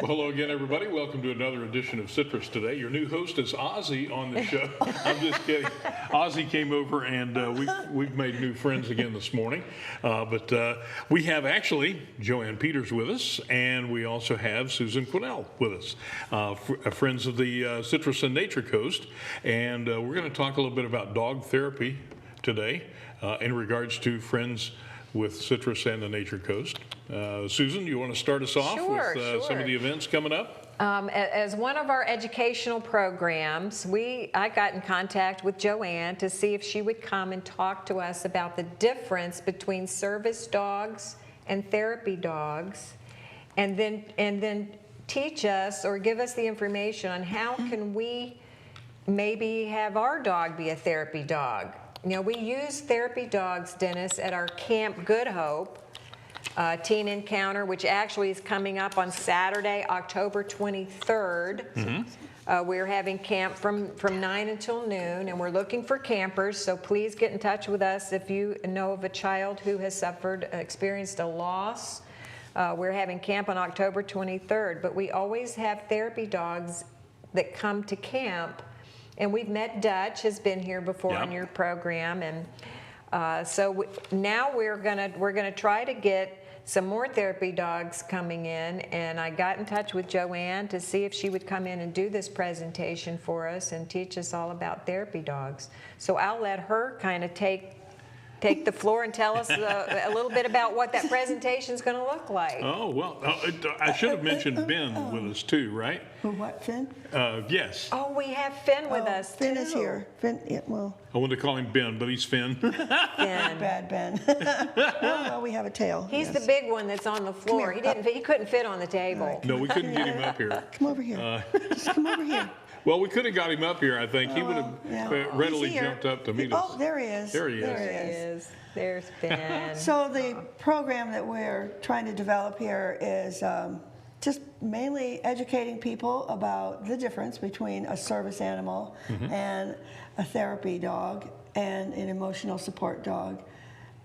Well, hello again, everybody. Welcome to another edition of Citrus Today. Your new host is Ozzy on the show. I'm just kidding. Ozzy came over, and we've made new friends again this morning. But we have actually Joanne Peters with us, and we also have Susan Quinnell with us, friends of the Citrus and Nature Coast. And we're going to talk a little bit about dog therapy today in regards to friends with Citrus and the Nature Coast. Susan, you want to start us off with some of the events coming up? As one of our educational programs, I got in contact with Joanne to see if she would come and talk to us about the difference between service dogs and therapy dogs, and then teach us or give us the information on how can we maybe have our dog be a therapy dog. You know, we use therapy dogs, Dennis, at our Camp Good Hope teen encounter, which actually is coming up on Saturday, October 23rd. Mm-hmm. We're having camp from 9 until noon, and we're looking for campers, so please get in touch with us if you know of a child who has experienced a loss. We're having camp on October 23rd, but we always have therapy dogs that come to camp. And we've met Dutch, has been here before on your program, and now we're gonna try to get some more therapy dogs coming in. And I got in touch with Joanne to see if she would come in and do this presentation for us and teach us all about therapy dogs. So I'll let her kind of take the floor and tell us a little bit about what that presentation is going to look like. Oh, well, I should have mentioned Ben with us too, right? What, Finn? Yes. Oh, we have Finn with us Finn too. is here. Finn, yeah, well. I wanted to call him Ben, but he's Finn. Finn. Bad Ben. well, we have a tail. He's the big one that's on the floor. He couldn't fit on the table. Right. No, we couldn't get him up here. Come over here. Just come over here. Well, we could have got him up here, I think. He would have readily jumped up to meet us. Oh, there he is. There he is. There he is. There's Ben. So the program that we're trying to develop here is just mainly educating people about the difference between a service animal and a therapy dog and an emotional support dog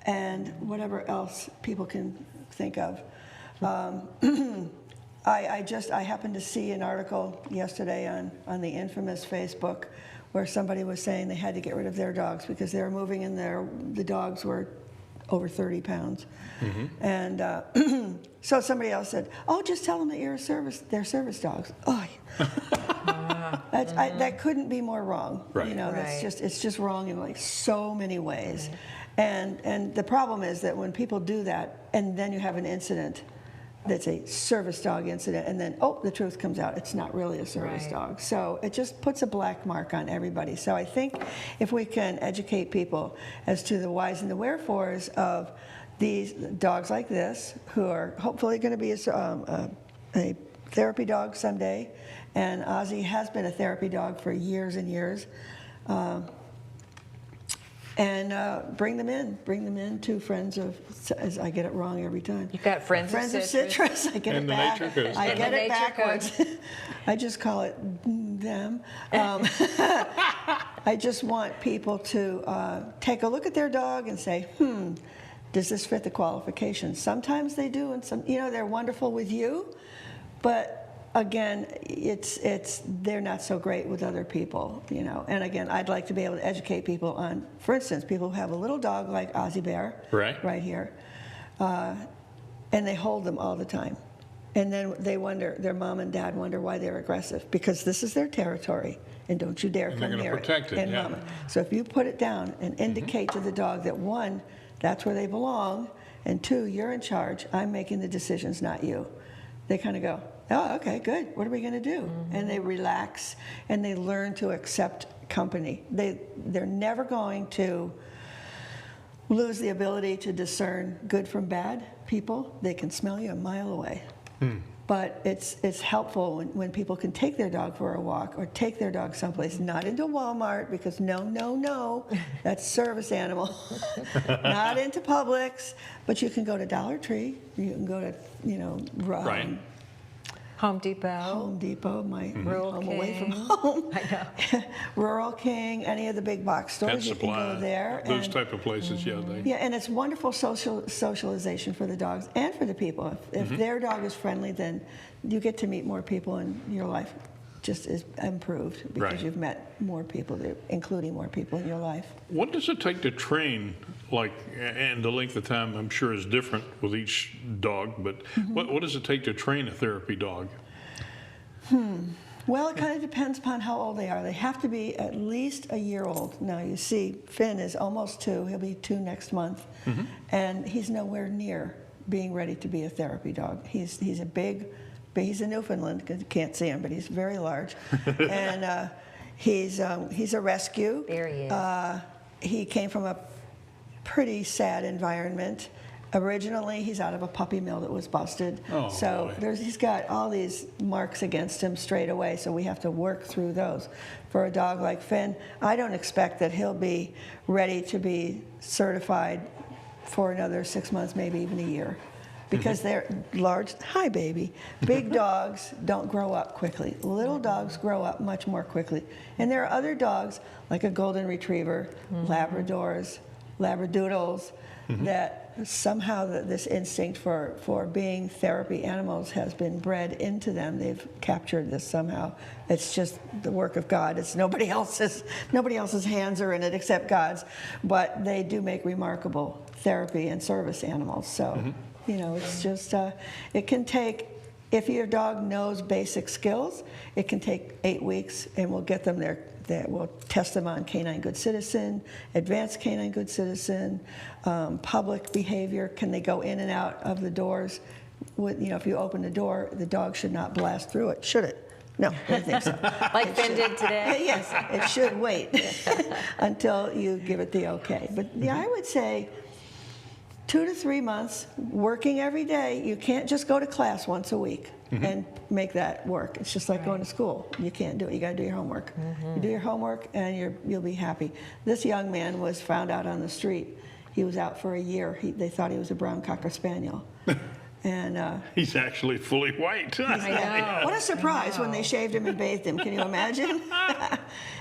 and whatever else people can think of. I happened to see an article yesterday on the infamous Facebook where somebody was saying they had to get rid of their dogs because they were moving and the dogs were over 30 pounds. Mm-hmm. And so somebody else said, oh, just tell them that they're service dogs. Oh, that couldn't be more wrong. Right. You know, Right. it's just wrong in like so many ways. Right. And the problem is that when people do that and then you have an incident that's a service dog incident, and then, the truth comes out. It's not really a service dog. So it just puts a black mark on everybody. So I think if we can educate people as to the whys and the wherefores of these dogs like this, who are hopefully going to be a therapy dog someday, and Ozzy has been a therapy dog for years and years, and bring them in to Friends of, as I get it wrong every time. You got Friends of Citrus. I get And it the back. Nature Coast. I And get the it Nature backwards. I just call it them. I just want people to take a look at their dog and say, does this fit the qualifications? Sometimes they do, and they're wonderful with you, but again, they're not so great with other people, And again, I'd like to be able to educate people on, for instance, people who have a little dog like Ozzy Bear, right here, and they hold them all the time, and then their mom and dad wonder why they're aggressive because this is their territory, and don't you dare come near it. Protect it. And mama. So if you put it down and indicate to the dog that one, that's where they belong, and two, you're in charge. I'm making the decisions, not you. They kind of go, oh, okay, good. What are we going to do? And they relax and they learn to accept company. They're never going to lose the ability to discern good from bad people. They can smell you a mile away. But it's helpful when people can take their dog for a walk or take their dog someplace, not into Walmart, because no, that's service animal. Not into Publix, but you can go to Dollar Tree. You can go to, Home Depot. Home Depot, my Rural home away from King. home. I know. Rural King, any of the big box stores, Pet you can supply, go there. those and- type of places, yeah. Yeah, and it's wonderful socialization for the dogs and for the people. If their dog is friendly, then you get to meet more people, and your life just is improved because Right. you've met more people, including more people in your life. What does it take to train, and the length of time I'm sure is different with each dog, but what does it take to train a therapy dog? Well, it kind of depends upon how old they are. They have to be at least a year old. Now, you see, Finn is almost 2. He'll be 2 next month. And he's nowhere near being ready to be a therapy dog. He's a Newfoundland, because you can't see him, but he's very large. And he's a rescue. There he is. He came from a pretty sad environment. Originally, he's out of a puppy mill that was busted. Oh, so boy. he's got all these marks against him straight away, so we have to work through those. For a dog like Finn, I don't expect that he'll be ready to be certified for another 6 months, maybe even a year. Because they're large, hi baby. Big dogs don't grow up quickly. Little dogs grow up much more quickly. And there are other dogs, like a golden retriever, Labradors, Labradoodles, that somehow this instinct for being therapy animals has been bred into them. They've captured this somehow. It's just the work of God. It's nobody else's hands are in it except God's. But they do make remarkable therapy and service animals. So, it's just, it can take, if your dog knows basic skills, it can take 8 weeks, and we'll get them there. We'll test them on Canine Good Citizen, Advanced Canine Good Citizen, public behavior. Can they go in and out of the doors? If you open the door, the dog should not blast through it, should it? No, I don't think so. Like Finn did today. Yes, it should wait until you give it the okay. But yeah, I would say 2 to 3 months, working every day. You can't just go to class once a week and make that work. It's just like going to school. You can't do it. You got to do your homework. You do your homework, and you'll be happy. This young man was found out on the street. He was out for a year. They thought he was a brown cocker spaniel. And He's actually fully white. I know. what a surprise when they shaved him and bathed him. Can you imagine?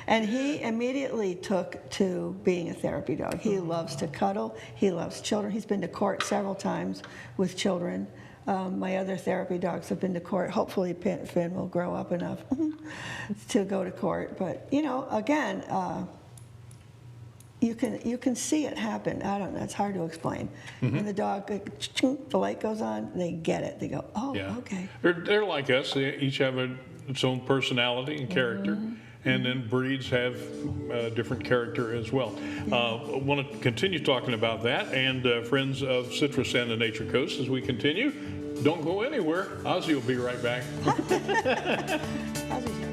And he immediately took to being a therapy dog. He loves to cuddle. He loves children. He's been to court several times with children. My other therapy dogs have been to court. Hopefully Finn will grow up enough to go to court. But, again, you can see it happen. I don't know. It's hard to explain. When the dog, the light goes on, they get it. They go, oh, Yeah. okay. They're like us. They each have its own personality and character. And then breeds have different character as well. I want to continue talking about that and Friends of Citrus and the Nature Coast as we continue. Don't go anywhere. Ozzy will be right back. How's it here?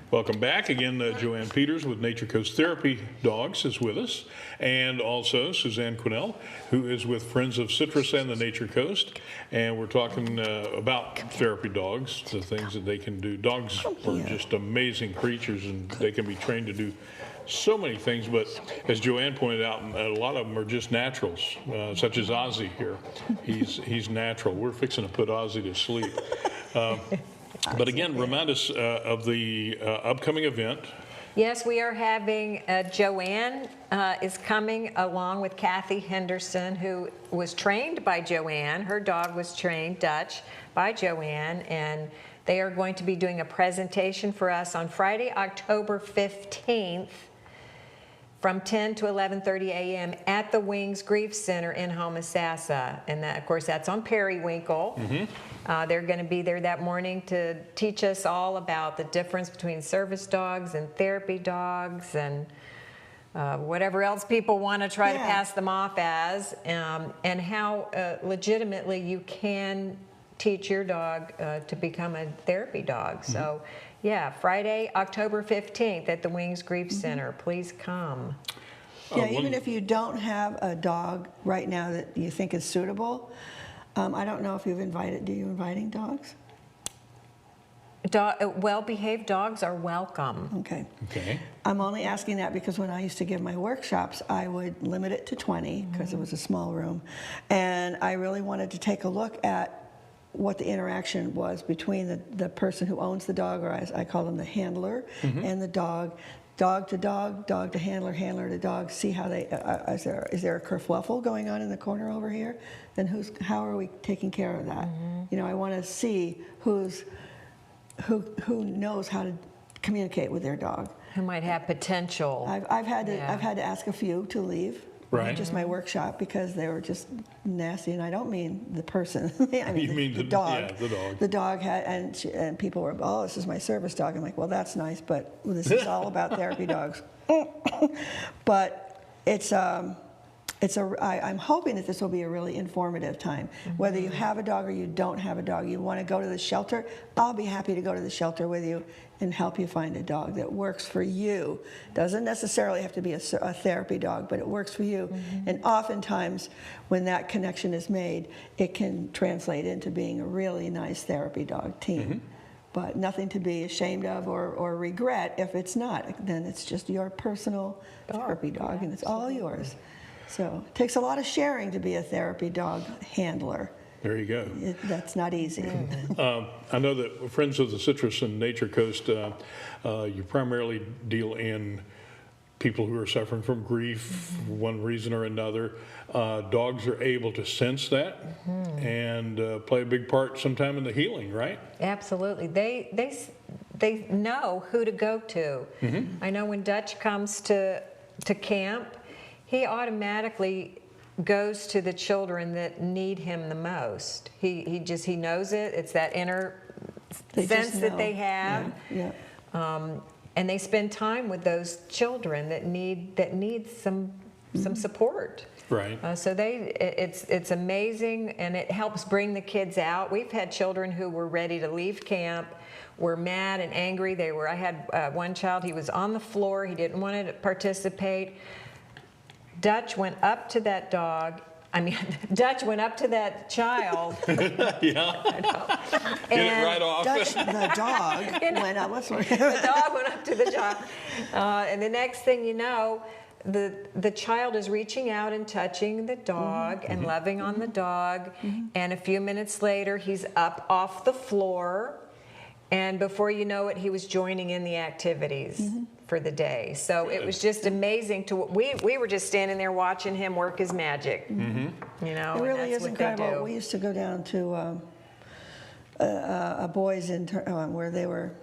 Welcome back. Again, Joanne Peters with Nature Coast Therapy Dogs is with us, and also Suzanne Quinnell, who is with Friends of Citrus and the Nature Coast. And we're talking about therapy dogs, the things that they can do. Dogs are just amazing creatures, and they can be trained to do so many things. But as Joanne pointed out, a lot of them are just naturals, such as Ozzy here. He's natural. We're fixing to put Ozzy to sleep. But again, remind us of the upcoming event. Yes, we are having, Joanne is coming along with Kathie Henderson, who was trained by Joanne. Her dog was trained Dutch by Joanne, and they are going to be doing a presentation for us on Friday, October 15th from 10 to 11:30 a.m. at the Wings Grief Center in Homosassa. And that, of course, that's on Periwinkle. They're going to be there that morning to teach us all about the difference between service dogs and therapy dogs and whatever else people want to try to pass them off as, and how legitimately you can teach your dog to become a therapy dog. So, yeah, Friday, October 15th at the Wings Grief Center. Please come. Yeah, even if you don't have a dog right now that you think is suitable, I don't know if you've invited, do you inviting dogs? Well-behaved dogs are welcome. Okay. Okay. I'm only asking that because when I used to give my workshops, I would limit it to 20 because it was a small room. And I really wanted to take a look at what the interaction was between the person who owns the dog, or as I call them, the handler, and the dog. Dog to dog, dog to handler, handler to dog. See how they is there a kerfluffle going on in the corner over here? Then how are we taking care of that? You know, I want to see who knows how to communicate with their dog. Who might have potential. I've had to ask a few to leave. Right. Just my workshop because they were just nasty, and I don't mean the person. I mean, You mean the dog. Yeah, the dog. The dog had, and people were, oh, this is my service dog. I'm like, well, that's nice, but this is all about therapy dogs. But I'm hoping that this will be a really informative time. Whether you have a dog or you don't have a dog, you want to go to the shelter, I'll be happy to go to the shelter with you and help you find a dog that works for you. Doesn't necessarily have to be a therapy dog, but it works for you. And oftentimes, when that connection is made, it can translate into being a really nice therapy dog team. But nothing to be ashamed of or regret if it's not. Then it's just your personal therapy dog, and it's all yours. So it takes a lot of sharing to be a therapy dog handler. There you go. That's not easy. I know that Friends of the Citrus and Nature Coast, you primarily deal in people who are suffering from grief for one reason or another. Dogs are able to sense that and play a big part sometime in the healing, right? Absolutely. They know who to go to. I know when Dutch comes to camp, he automatically goes to the children that need him the most. He knows it. It's that inner sense that they have. Yeah. And they spend time with those children that need some support. Right. So it's amazing, and it helps bring the kids out. We've had children who were ready to leave camp, were mad and angry. I had one child, he was on the floor, he didn't want to participate. Dutch went up to that child. Yeah. Get it right off. Dutch, the dog, went up. What's The dog went up to the child. And the next thing you know, the child is reaching out and touching the dog and loving on the dog. And a few minutes later, he's up off the floor. And before you know it, he was joining in the activities for the day. So it was just amazing we were just standing there watching him work his magic. You know, It really is what incredible. We used to go down to a boys' where they were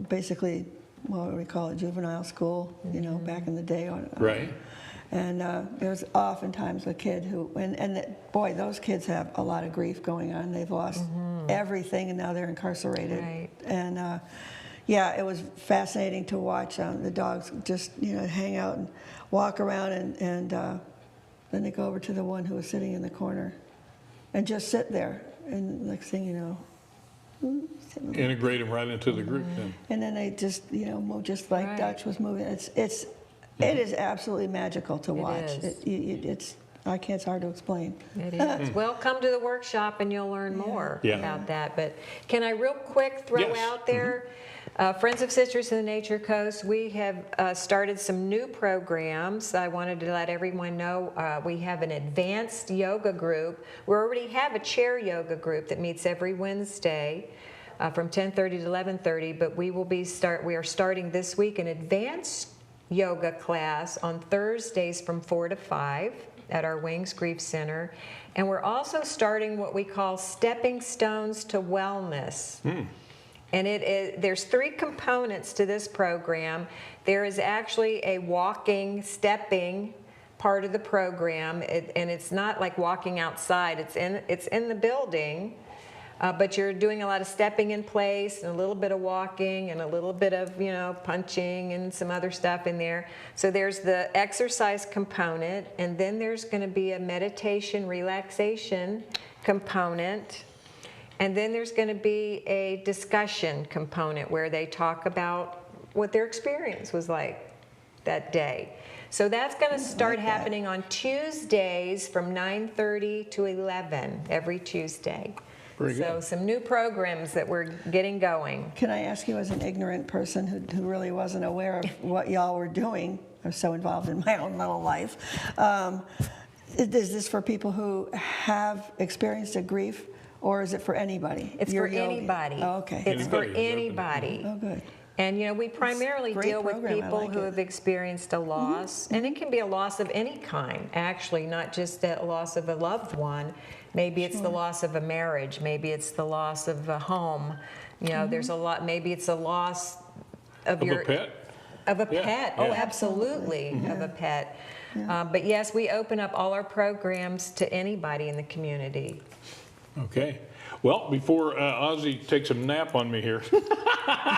basically, what do we call it, juvenile school, you know, back in the day. Right. And there was oftentimes a kid who, boy, those kids have a lot of grief going on. They've lost everything, and now they're incarcerated. Right. And yeah, it was fascinating to watch the dogs just, you know, hang out and walk around, and then they go over to the one who was sitting in the corner and just sit there. And next thing you know, Integrate them right into the group then. and then they just, you know, move just like Right. Dutch was moving. It is absolutely magical to watch. is. It's hard to explain. It is. Well, come to the workshop and you'll learn more Yeah. about that. But can I real quick throw Yes. out there, Friends of Citrus and the Nature Coast, we have started some new programs. I wanted to let everyone know we have an advanced yoga group. We already have a chair yoga group that meets every Wednesday from 10:30 to 11:30, but we are starting this week an advanced yoga class on Thursdays from 4 to 5 at our Wings Grief Center. And we're also starting what we call Stepping Stones to Wellness. And there's 3 components to this program. There is actually a walking, stepping part of the program, and it's not like walking outside. It's in the building. But you're doing a lot of stepping in place and a little bit of walking and a little bit of, punching and some other stuff in there. So there's the exercise component, and then there's going to be a meditation relaxation component. And then there's going to be a discussion component where they talk about what their experience was like that day. So that's going to start happening on Tuesdays from 9:30 to 11 every Tuesday. Very So good. some new programs that we're getting going. Can I ask you, as an ignorant person who really wasn't aware of what y'all were doing, I was so involved in my own little life, is this for people who have experienced a grief, or is it for anybody? It's Your for yoga? anybody. Oh, okay. It's for Anybody is open. anybody. Oh, good. And we primarily great deal with program. I people like who it. have experienced a loss, and it can be a loss of any kind, actually, not just a loss of a loved one. Maybe it's the loss of a marriage. Maybe it's the loss of a home. There's a lot. Maybe it's a loss of Of your a pet? Of a Yeah, pet. yeah. Oh, absolutely, of a pet. But yes, we open up all our programs to anybody in the community. Okay. Well, before Ozzy takes a nap on me here,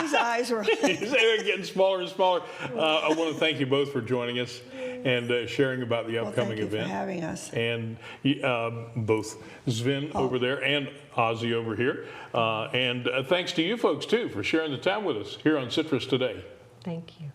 His eyes were. they're getting smaller and smaller. I want to thank you both for joining us and sharing about the Well, upcoming thank you event. for having us. And both Sven over there and Ozzy over here. And thanks to you folks, too, for sharing the time with us here on Citrus Today. Thank you.